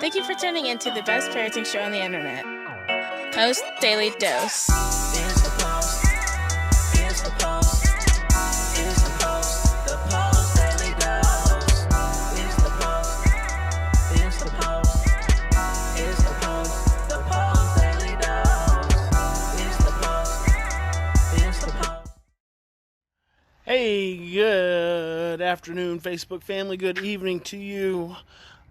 Thank you for tuning in to the best parenting show on the internet, Post Daily Dose. It's the Post. It's the Post. It's the Post. The Post Daily Dose. It's the Post. It's the Post. It's the Post. The Post Daily Dose. It's the Post. It's the Post. Hey, good afternoon, Facebook family. Good evening to you.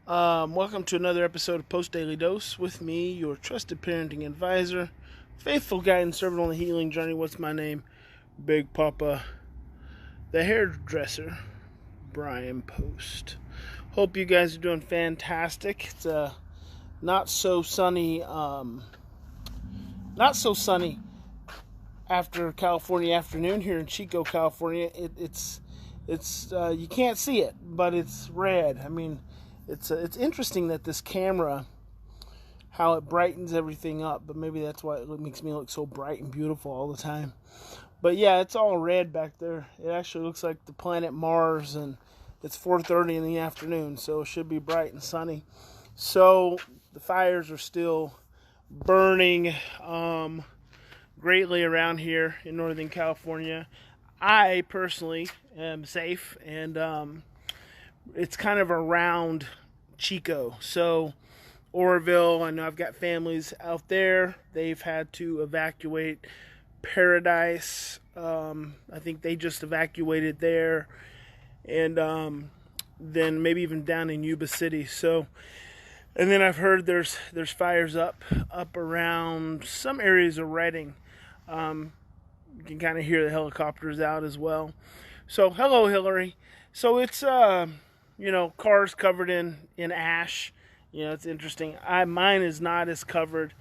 Welcome to another episode of Post Daily Dose with me, your trusted parenting advisor, faithful guide and servant on the healing journey. What's my name? Big Papa, the hairdresser, Brian+Post. Hope you guys are doing fantastic. It's a not so sunny after California afternoon here in Chico, California. It's you can't see it, but it's red. I mean, it's interesting that this camera, how it brightens everything up, but maybe that's why it makes me look so bright and beautiful all the time. But yeah, it's all red back there. It actually looks like the planet Mars, and it's 4:30 in the afternoon, so it should be bright and sunny. So the fires are still burning greatly around here in Northern California. I personally am safe, and it's kind of around Chico. So Oroville, I know I've got families out there. They've had to evacuate. Paradise, I think they just evacuated there, and then maybe even down in Yuba City. So, and then I've heard there's fires up around some areas of Redding. You can kind of hear the helicopters out as well. So, hello, Hillary. So it's cars covered in ash. It's interesting. Mine is not as covered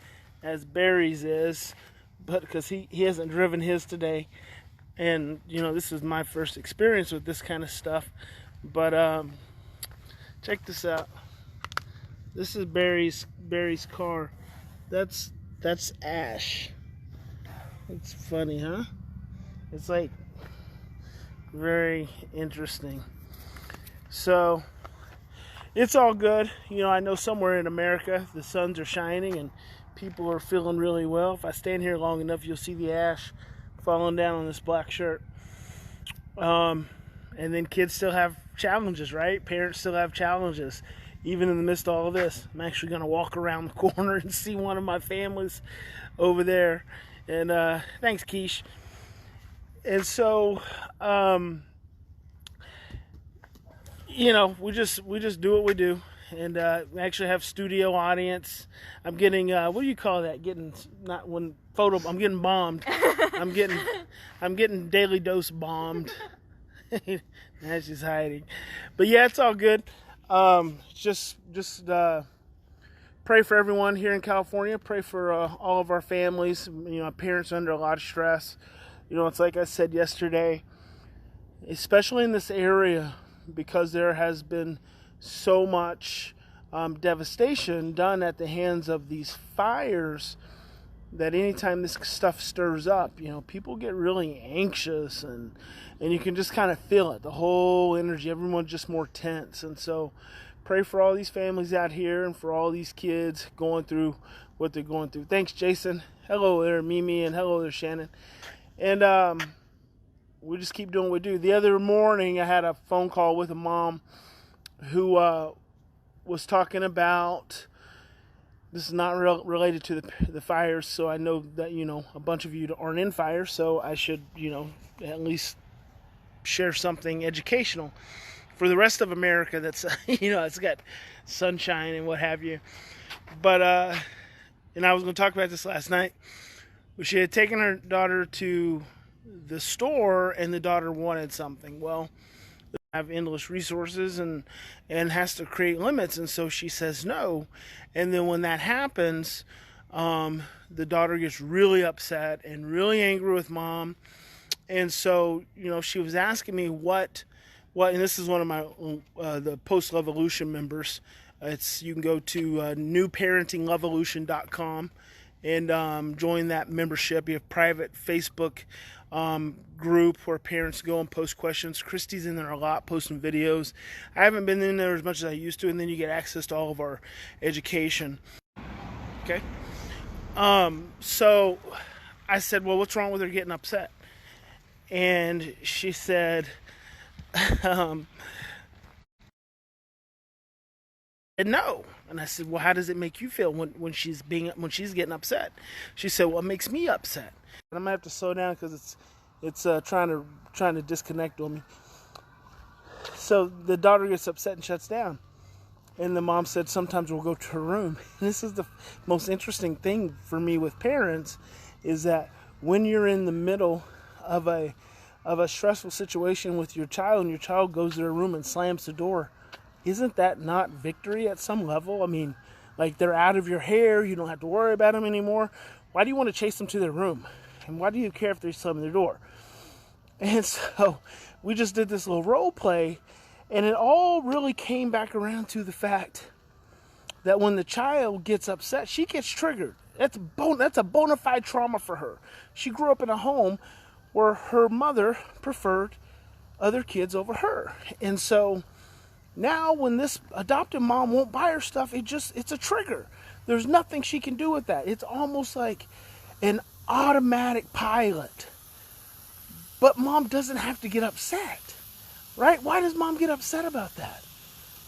as Barry's is, but because he hasn't driven his today, and this is my first experience with this kind of stuff. But check this out. This is Barry's car. That's ash. It's funny, huh? It's like very interesting. So it's all good. I know somewhere in America the suns are shining and people are feeling really well. If I stand here long enough, you'll see the ash falling down on this black shirt. And then kids still have challenges, right? Parents still have challenges. Even in the midst of all of this, I'm actually going to walk around the corner and see one of my families over there. And thanks, Keish. And so, we just do what we do. And we actually have studio audience. I'm getting what do you call that? I'm getting bombed. I'm getting Daily Dose bombed. Now she's hiding. But yeah, it's all good. Just pray for everyone here in California. Pray for all of our families. Parents are under a lot of stress. It's like I said yesterday, especially in this area, because there has been so much devastation done at the hands of these fires, that anytime this stuff stirs up, people get really anxious, and you can just kind of feel it, the whole energy, everyone's just more tense. And so pray for all these families out here and for all these kids going through what they're going through. Thanks, Jason. Hello there, Mimi, and hello there, Shannon. And we just keep doing what we do. The other morning I had a phone call with a mom who was talking about, this is not related to the fires, so I know that a bunch of you aren't in fires, so I should at least share something educational for the rest of America that's it's got sunshine and what have you. But and I was going to talk about this last night. She had taken her daughter to the store, and the daughter wanted something. Well, they have endless resources and has to create limits, and so she says no. And then when that happens, the daughter gets really upset and really angry with mom. And so she was asking me what, and this is one of my the Post Levolution members. You can go to newparentinglevolution.com and join that membership. You have private Facebook group where parents go and post questions. Christy's in there a lot, posting videos. I haven't been in there as much as I used to, and then you get access to all of our education. Okay. So I said, well, what's wrong with her getting upset? And she said, no. And I said, well, how does it make you feel when she's getting upset? She said, well, it makes me upset. And I'm gonna have to slow down because it's trying to disconnect on me. So the daughter gets upset and shuts down. And the mom said, sometimes we'll go to her room. And this is the most interesting thing for me with parents, is that when you're in the middle of a stressful situation with your child, and your child goes to their room and slams the door, isn't that not victory at some level? I mean, like, they're out of your hair, you don't have to worry about them anymore. Why do you want to chase them to their room? And why do you care if they slam their door? And so we just did this little role play, and it all really came back around to the fact that when the child gets upset, she gets triggered. That's a bona fide trauma for her. She grew up in a home where her mother preferred other kids over her. And so now when this adoptive mom won't buy her stuff, it's a trigger. There's nothing she can do with that. It's almost like an automatic pilot. But mom doesn't have to get upset, right? Why does mom get upset about that?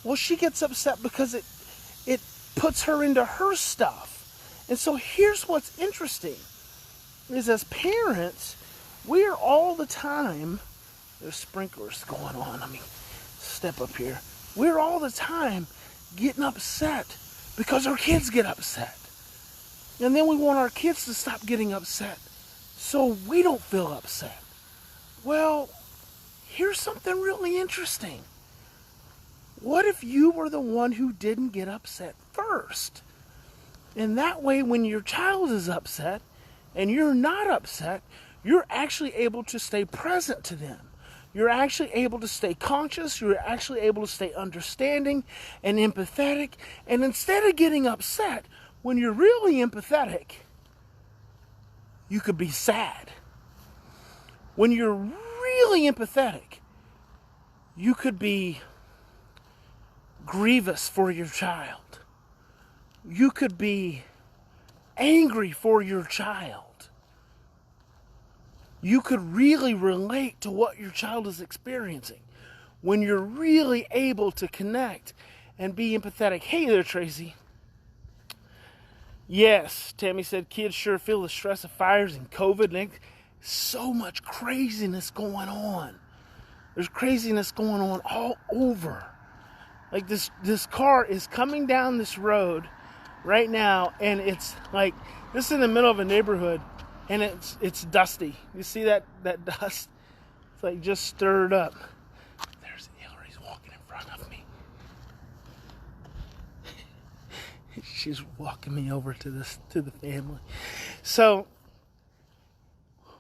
Well, she gets upset because it puts her into her stuff. And so here's what's interesting, is as parents, we are all the time, there's sprinklers going on, let me step up here. We're all the time getting upset because our kids get upset. And then we want our kids to stop getting upset so we don't feel upset. Well, here's something really interesting. What if you were the one who didn't get upset first? And that way, when your child is upset and you're not upset, you're actually able to stay present to them. You're actually able to stay conscious. You're actually able to stay understanding and empathetic. And instead of getting upset, when you're really empathetic, you could be sad. When you're really empathetic, you could be grievous for your child. You could be angry for your child. You could really relate to what your child is experiencing when you're really able to connect and be empathetic. Hey there, Tracy. Yes, Tammy said kids sure feel the stress of fires and COVID. And so much craziness going on. There's craziness going on all over. Like this car is coming down this road right now, and it's like, this is in the middle of a neighborhood, and it's dusty. You see that dust? It's like just stirred up. There's Hillary's walking in front of me. She's walking me over to the family. So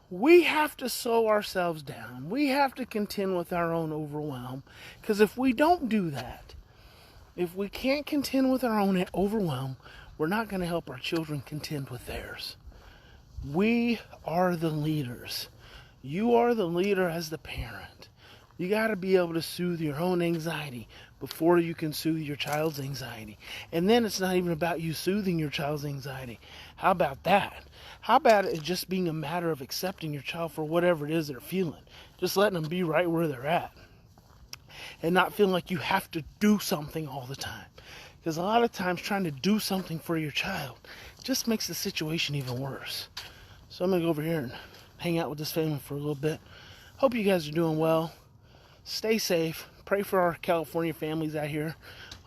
we have to slow ourselves down. We have to contend with our own overwhelm, because if we don't do that, if we can't contend with our own overwhelm, we're not going to help our children contend with theirs. We are the leaders. You are the leader as the parent. You got to be able to soothe your own anxiety before you can soothe your child's anxiety. And then it's not even about you soothing your child's anxiety. How about that? How about it just being a matter of accepting your child for whatever it is they're feeling? Just letting them be right where they're at. And not feeling like you have to do something all the time. Because a lot of times trying to do something for your child just makes the situation even worse. So I'm going to go over here and hang out with this family for a little bit. Hope you guys are doing well. Stay safe. Pray for our California families out here.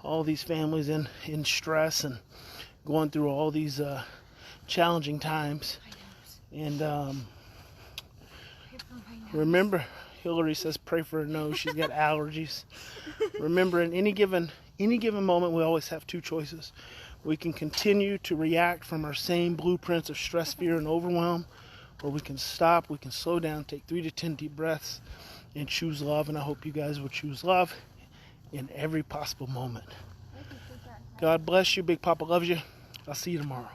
All these families in stress and going through all these challenging times. And remember, Hillary says pray for her nose. She's got allergies. Remember, in any given moment, we always have two choices. We can continue to react from our same blueprints of stress, fear, and overwhelm, or we can stop, we can slow down, take 3 to 10 deep breaths, and choose love. And I hope you guys will choose love in every possible moment. God bless you. Big Papa loves you. I'll see you tomorrow.